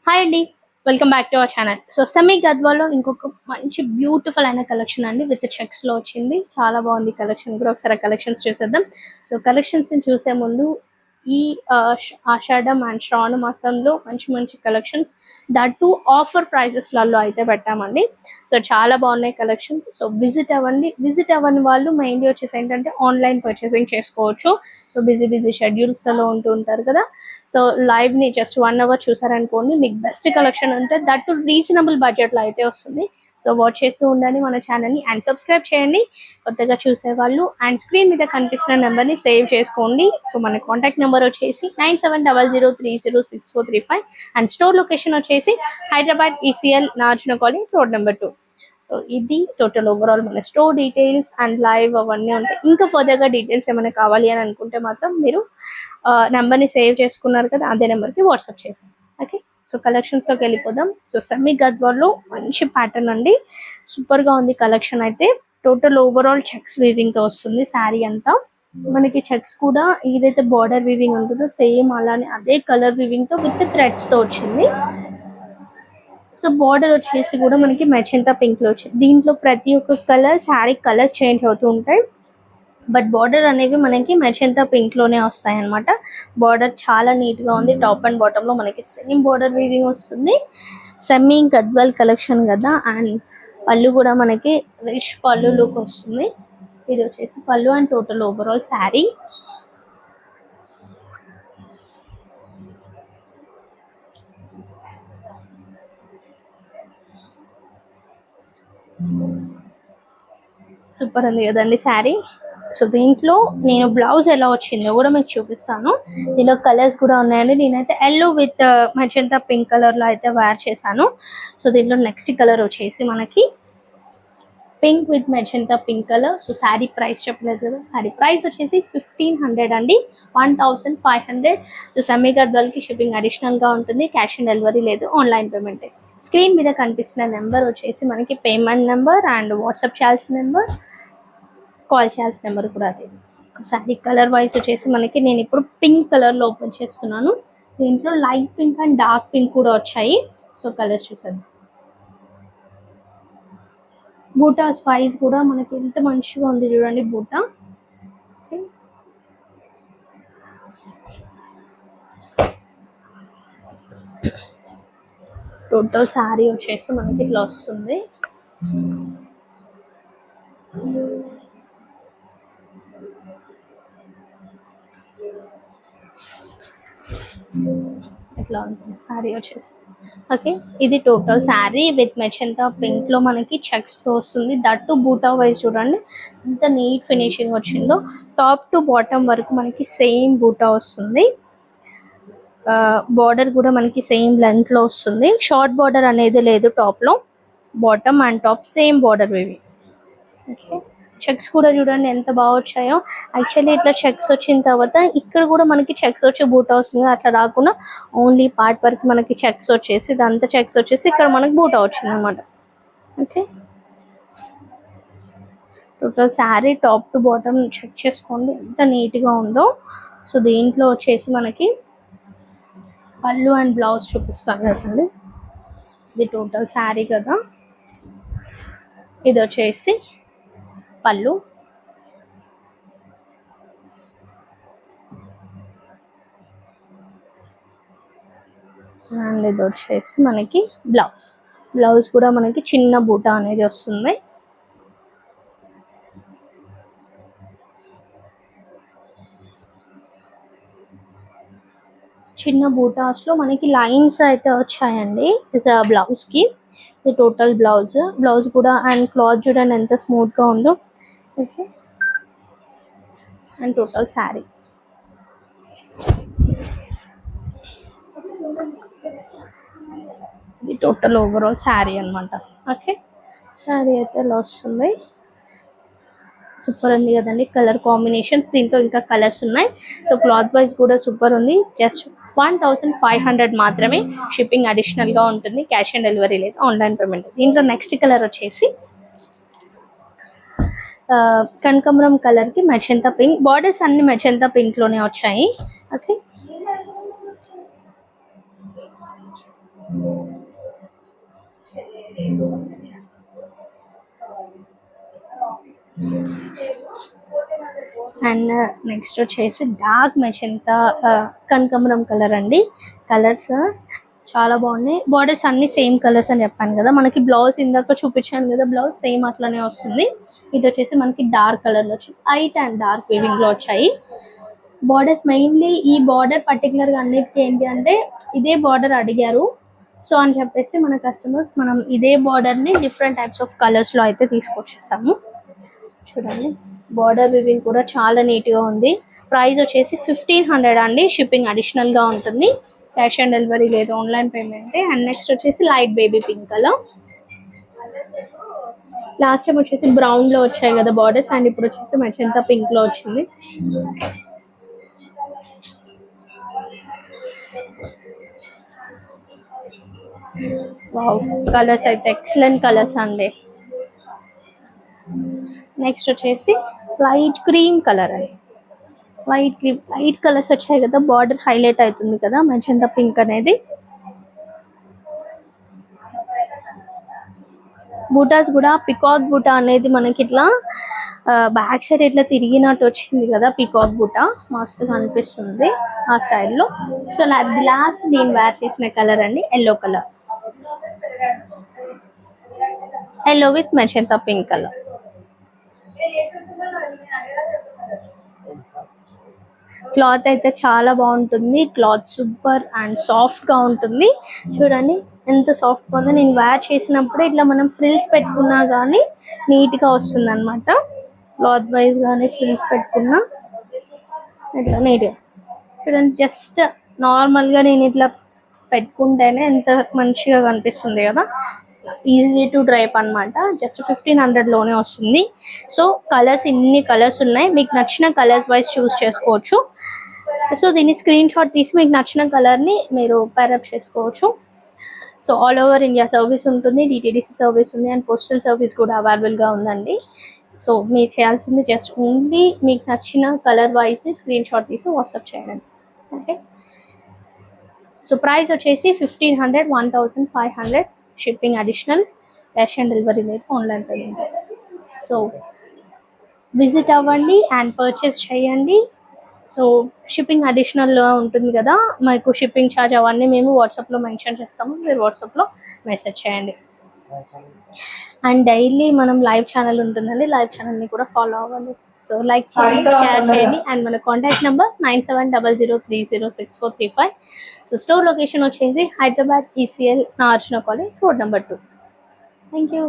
Hi అండి, welcome back to our channel. So semi గద్వాలో ఇంకొక మంచి బ్యూటిఫుల్ అయిన కలెక్షన్ అండి విత్ చెక్స్ లో వచ్చింది. చాలా బాగుంది కలెక్షన్ కూడా. ఒకసారి కలెక్షన్స్ చూసేద్దాం. సో కలెక్షన్స్ ని చూసే ముందు ఈ ఆషాఢం అండ్ శ్రావణ మాసంలో మంచి మంచి కలెక్షన్స్ దట్టు ఆఫర్ ప్రైజెస్ లలో అయితే పెట్టామండి. సో చాలా బాగున్నాయి కలెక్షన్. సో విజిట్ అవ్వండి. విజిట్ అవ్వని వాళ్ళు మెయిన్లీ వచ్చేసి ఏంటంటే ఆన్లైన్ పర్చేసింగ్ చేసుకోవచ్చు. సో బిజీ షెడ్యూల్స్ లో ఉంటూ ఉంటారు కదా. సో లైవ్ ని జస్ట్ 1 hour చూసారనుకోండి, మీకు బెస్ట్ కలెక్షన్ ఉంటే దట్ రీజనబుల్ బడ్జెట్ లో అయితే వస్తుంది. సో వాచ్ చేస్తూ ఉండండి మన ఛానల్ ని అండ్ సబ్స్క్రైబ్ చేయండి కొత్తగా చూసే వాళ్ళు. అండ్ స్క్రీన్ మీద కనిపిస్తున్న నెంబర్ ని సేవ్ చేసుకోండి. సో మన కాంటాక్ట్ నెంబర్ వచ్చేసి 9700306435 అండ్ స్టోర్ లొకేషన్ వచ్చేసి హైదరాబాద్ ECL నార్జున కాలనీ రోడ్ నెంబర్ 2. సో ఇది టోటల్ ఓవరాల్ మన స్టోర్ డీటెయిల్స్ అండ్ లైవ్ అవన్నీ ఉంటాయి. ఇంకా ఫర్దర్గా డీటెయిల్స్ ఏమైనా కావాలి అని అనుకుంటే మాత్రం మీరు నెంబర్ని సేవ్ చేసుకున్నారు కదా, అదే నెంబర్కి వాట్సాప్ చేసాం. ఓకే, సో కలెక్షన్స్లోకి వెళ్ళిపోదాం. సో సెమీ గద్వాల్లో మంచి ప్యాటర్న్ అండి, సూపర్గా ఉంది కలెక్షన్ అయితే. టోటల్ ఓవరాల్ చెక్స్ వీవింగ్తో వస్తుంది శారీ అంతా. మనకి చెక్స్ కూడా ఏదైతే బార్డర్ వీవింగ్ ఉంటుందో సేమ్ అలానే అదే కలర్ వీవింగ్తో విత్ థ్రెడ్స్తో వచ్చింది. సో బార్డర్ వచ్చేసి కూడా మనకి మెజెంటా పింక్ లో వచ్చింది. దీంట్లో ప్రతి ఒక్క కలర్ శారీ కలర్స్ చేంజ్ అవుతూ ఉంటాయి, బట్ బార్డర్ అనేవి మనకి మెజెంటా పింక్ లోనే వస్తాయి అనమాట. బార్డర్ చాలా నీట్ గా ఉంది. టాప్ అండ్ బాటమ్ లో మనకి సేమ్ బార్డర్ వీవింగ్ వస్తుంది. సెమీ గద్వాల్ కలెక్షన్ కదా. అండ్ పళ్ళు కూడా మనకి రిచ్ పళ్ళు లుక్ వస్తుంది. ఇది వచ్చేసి పళ్ళు and total overall sari. Super ఉంది కదండి శారీ. సో దీంట్లో నేను బ్లౌజ్ ఎలా వచ్చిందో కూడా మీకు చూపిస్తాను. దీనిలో కలర్స్ కూడా ఉన్నాయండి. నేనైతే yellow with magenta pink colour లో అయితే వేర్ చేశాను. సో దీంట్లో నెక్స్ట్ కలర్ వచ్చేసి మనకి pink with magenta pink colour. So sari price చెప్పలేదు కదా, శారీ ప్రైస్ వచ్చేసి 1500 అండి, 1500. సో సెమీ గద్వాల్కి షిప్పింగ్ అడిషనల్ గా ఉంటుంది. క్యాష్ ఆన్ డెలివరీ లేదు, ఆన్లైన్ పేమెంట్. స్క్రీన్ మీద కనిపిస్తున్న నెంబర్ వచ్చేసి మనకి పేమెంట్ నెంబర్ అండ్ వాట్సాప్ చేయాల్సిన నెంబర్, కాల్ చేయాల్సిన నెంబర్ కూడా అదే. సో శారీ కలర్ వైజ్ వచ్చేసి మనకి నేను ఇప్పుడు పింక్ కలర్ లో ఓపెన్ చేస్తున్నాను. దీంట్లో light pink and dark pink కూడా వచ్చాయి. సో కలర్స్ చూసాను. బూటాస్ వైజ్ కూడా మనకి ఎంత మంచిగా ఉంది చూడండి బూటా. టోటల్ శారీ వచ్చేసి మనకి ఇట్లా వస్తుంది. ఇట్లా ఉంటుంది శారీ వచ్చేసి. ఓకే, ఇది total sari with magenta pink లో మనకి చెక్స్ తో వస్తుంది. దట్టు బూటా వైజ్ చూడండి ఎంత నీట్ ఫినిషింగ్ వచ్చిందో. టాప్ టు బాటమ్ వరకు మనకి సేమ్ బూటా వస్తుంది. బార్డర్ కూడా మనకి సేమ్ లెంత్ లో వస్తుంది. షార్ట్ బార్డర్ అనేది లేదు టాప్ లో. Bottom and top same border ఇవి. ఓకే, చెక్స్ కూడా చూడండి ఎంత బాగా వచ్చాయో. యాక్చువల్లీ ఇట్లా చెక్స్ వచ్చిన తర్వాత ఇక్కడ కూడా మనకి చెక్స్ వచ్చి బూటా వస్తుంది. అట్లా రాకుండా ఓన్లీ పార్ట్ వరకు మనకి చెక్స్ వచ్చేసి ఇదంతా చెక్స్ వచ్చేసి ఇక్కడ మనకి బూటా వచ్చింది అనమాట. Okay, total sari top to bottom check చేసుకోండి ఎంత నీట్గా ఉందో. సో దీంట్లో వచ్చేసి మనకి పళ్ళు అండ్ బ్లౌజ్ చూపిస్తాను కదండి. ఇది టోటల్ శారీ కదా. ఇది వచ్చేసి పళ్ళు అండ్ ఇది వచ్చేసి మనకి బ్లౌజ్. బ్లౌజ్ కూడా మనకి చిన్న బూటా అనేది వస్తుంది. చిన్న బూటాస్ లో మనకి లైన్స్ అయితే వచ్చాయండి బ్లౌజ్ కి. ఇది టోటల్ బ్లౌజ్. బ్లౌజ్ కూడా అండ్ క్లాత్ చూడండి ఎంత స్మూత్ గా ఉందో. Okay, and total sari. ఇది టోటల్ ఓవరాల్ శారీ అనమాట. ఓకే, శారీ అయితే ఇలా వస్తుంది. సూపర్ ఉంది కదండి కలర్ కాంబినేషన్స్. దీంట్లో ఇంకా కలర్స్ ఉన్నాయి. సో క్లాత్ వైజ్ కూడా సూపర్ ఉంది. జస్ట్ 1500 మాత్రమే. షిప్పింగ్ అడిషనల్ గా ఉంటుంది. క్యాష్ ఆన్ డెలివరీ లేదు, ఆన్లైన్ పేమెంట్. దీంట్లో నెక్స్ట్ కలర్ వచ్చేసి కనకాంబరం కలర్ కి మెజెంటా పింక్. బార్డర్స్ అన్ని మెజెంటా పింక్ లోనే వచ్చాయి. ఓకే, అండ్ నెక్స్ట్ వచ్చేసి డార్క్ మెజంతా కనకాంబరం కలర్ అండి. కలర్స్ చాలా బాగున్నాయి. బార్డర్స్ అన్ని సేమ్ కలర్స్ అని చెప్పాను కదా. మనకి బ్లౌజ్ ఇందాక చూపించాను కదా, బ్లౌజ్ సేమ్ అట్లానే వస్తుంది. ఇది వచ్చేసి మనకి డార్క్ కలర్ లో వచ్చింది. లైట్ అండ్ డార్క్ వీవింగ్ లో వచ్చాయి బార్డర్స్. మెయిన్లీ ఈ బార్డర్ పర్టికులర్ గా అన్నిటికీ ఏంటి అంటే ఇదే బార్డర్ అడిగారు. సో అని చెప్పేసి మన కస్టమర్స్ మనం ఇదే బార్డర్ ని డిఫరెంట్ టైప్స్ ఆఫ్ కలర్స్ లో అయితే తీసుకొచ్చేసాము. చూడండి బార్డర్ వివింగ్ కూడా చాలా నీట్ గా ఉంది. ప్రైస్ వచ్చేసి 1500 అండి. షిప్పింగ్ అడిషనల్ గా ఉంటుంది. క్యాష్ ఆన్ డెలివరీ లేదు, ఆన్లైన్ పేమెంట్. అండ్ నెక్స్ట్ వచ్చేసి light baby pink colour. Last time వచ్చేసి బ్రౌన్ లో వచ్చాయి కదా బార్డర్స్, అండ్ ఇప్పుడు వచ్చేసి మెజంతా పింక్ లో వచ్చింది. వావ్, కలర్స్ అయితే ఎక్సలెంట్ కలర్స్ అండి. నెక్స్ట్ వచ్చేసి లైట్ క్రీమ్ కలర్ అండి. లైట్ క్రీమ్, లైట్ కలర్స్ వచ్చాయి కదా, బార్డర్ హైలైట్ అవుతుంది కదా మెజంతా పింక్ అనేది. బూటాస్ కూడా పికాక్ బూటా అనేది మనకి ఇట్లా బ్యాక్ సైడ్ ఇట్లా తిరిగినట్టు వచ్చింది కదా, పికాక్ బూటా మస్తుగా అనిపిస్తుంది ఆ స్టైల్లో. సో లాస్ట్ నేను వేర్ చేసిన కలర్ అండి yellow colour. Yellow with magenta pink colour. Cloth అయితే చాలా బాగుంటుంది. క్లాత్ సూపర్ అండ్ సాఫ్ట్ గా ఉంటుంది. చూడండి ఎంత సాఫ్ట్ గా ఉందో. నేను వేర్ చేసినప్పుడు ఇట్లా మనం ఫ్రిల్స్ పెట్టుకున్నా గానీ నీట్ గా వస్తుంది అనమాట. క్లాత్ వైజ్ గానీ ఫ్రిల్స్ పెట్టుకున్నా ఇట్లా నీట్ గా. చూడండి జస్ట్ నార్మల్ గా నేను ఇట్లా పెట్టుకుంటేనే ఎంత మంచిగా కనిపిస్తుంది కదా. ఈజీ టు డ్రైప్ అన్నమాట. జస్ట్ 1500 లోనే వస్తుంది. సో కలర్స్ ఇన్ని కలర్స్ ఉన్నాయి, మీకు నచ్చిన కలర్స్ వైజ్ చూస్ చేసుకోవచ్చు. సో దీన్ని స్క్రీన్ షాట్ తీసి మీకు నచ్చిన కలర్ ని మీరు పేరప్ చేసుకోవచ్చు. So all over India service ఉంటుంది, డిటిడిసి సర్వీస్ ఉంది, అండ్ పోస్టల్ సర్వీస్ కూడా అవైలబుల్ గా ఉందండి. సో మీరు చేయాల్సింది జస్ట్ ఓన్లీ మీకు నచ్చిన కలర్ వైజ్ ని స్క్రీన్ షాట్ తీసి వాట్సాప్ చేయండి. ఓకే, సో ప్రైస్ వచ్చేసి 1500, 1500 shipping additional. Cash on delivery లేదు, ఆన్లైన్ పేమెంట్. సో విజిట్ అవ్వండి అండ్ పర్చేస్ చేయండి. సో షిప్పింగ్ అడిషనల్ ఉంటుంది కదా, మీకు షిప్పింగ్ ఛార్జ్ అవన్నీ మేము వాట్సాప్లో మెన్షన్ చేస్తాము, మీరు వాట్సాప్లో మెసేజ్ చేయండి. అండ్ డైలీ మనం లైవ్ ఛానల్ ఉంటుందండి, లైవ్ ఛానల్ని కూడా ఫాలో అవ్వండి. సో లైక్ చేయండి, షేర్ చేయండి. అండ్ మన contact number 9700306435. So store location వచ్చేసి హైదరాబాద్ ECL నార్జున college road number 2. Thank you.